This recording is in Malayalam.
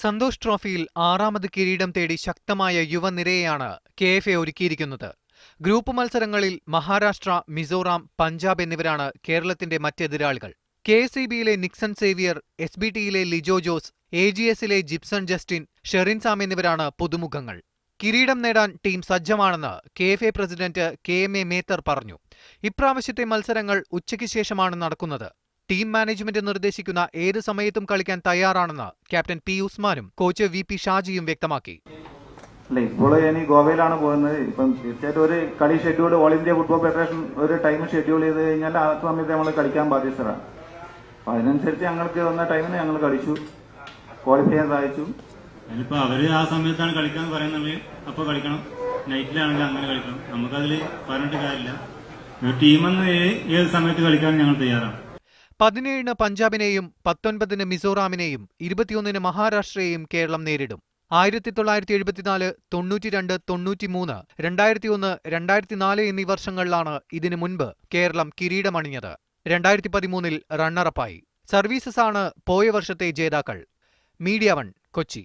സന്തോഷ് ട്രോഫിയിൽ ആറാമത് കിരീടം തേടി ശക്തമായ യുവനിരയെയാണ് KFA ഒരുക്കിയിരിക്കുന്നത്. ഗ്രൂപ്പ് മത്സരങ്ങളിൽ മഹാരാഷ്ട്ര, മിസോറാം, പഞ്ചാബ് എന്നിവരാണ് കേരളത്തിന്റെ മറ്റെതിരാളികൾ. KSEBയിലെ നിക്സൺ സേവിയർ, SBTയിലെ ലിജോ ജോസ്, AGSയിലെ ജിപ്സൺ ജസ്റ്റിൻ, ഷെറിൻ സാം എന്നിവരാണ് പുതുമുഖങ്ങൾ. കിരീടം നേടാൻ ടീം സജ്ജമാണെന്ന് KFA പ്രസിഡന്റ് KMA മേത്തർ പറഞ്ഞു. ഇപ്രാവശ്യത്തെ മത്സരങ്ങൾ ഉച്ചയ്ക്ക് ശേഷമാണ് നടക്കുന്നത്. ടീം മാനേജ്മെന്റ് നിർദ്ദേശിക്കുന്ന ഏത് സമയത്തും കളിക്കാൻ തയ്യാറാണെന്ന് ക്യാപ്റ്റൻ P. ഉസ്മാനും കോച്ച് VP ഷാജിയും വ്യക്തമാക്കി. ഇപ്പോൾ ഇനി ഗോവയിലാണ് പോകുന്നത്. ഇപ്പം തീർച്ചയായിട്ടും ഒരു കളി schedule all India football federation ഒരു ടൈം ഷെഡ്യൂൾ ചെയ്ത് കഴിഞ്ഞാൽ ആ സമയത്ത് നമ്മൾ കളിക്കാൻ ബാധ്യസ്ഥരാണ്. അപ്പൊ അതിനനുസരിച്ച് ഞങ്ങൾക്ക് വന്ന ടൈമിന് ഞങ്ങൾ കളിച്ചു, ക്വാളിഫൈ ചെയ്യാൻ സാധിച്ചു. അതിലിപ്പോ അവര് ആ സമയത്താണ് കളിക്കാൻ പറയുന്നത്, അപ്പൊ കളിക്കണം. നൈറ്റിലാണെങ്കിൽ അങ്ങനെ കളിക്കണം. നമുക്കതിൽ പറഞ്ഞിട്ട് കാര്യമില്ല. ടീമെന്ന് ഏത് സമയത്ത് കളിക്കാൻ ഞങ്ങൾ തയ്യാറാണ്. 17-ന് പഞ്ചാബിനെയും 19-ന് മിസോറാമിനെയും 21-ന് മഹാരാഷ്ട്രയെയും കേരളം നേരിടും. 1974, 92, 93, 2001, 2004 എന്നീ വർഷങ്ങളിലാണ് ഇതിനു മുൻപ് കേരളം കിരീടമണിഞ്ഞത്. 2013-ൽ റണ്ണറപ്പായി. സർവീസസാണ് പോയ വർഷത്തെ ജേതാക്കൾ. മീഡിയ 1, കൊച്ചി.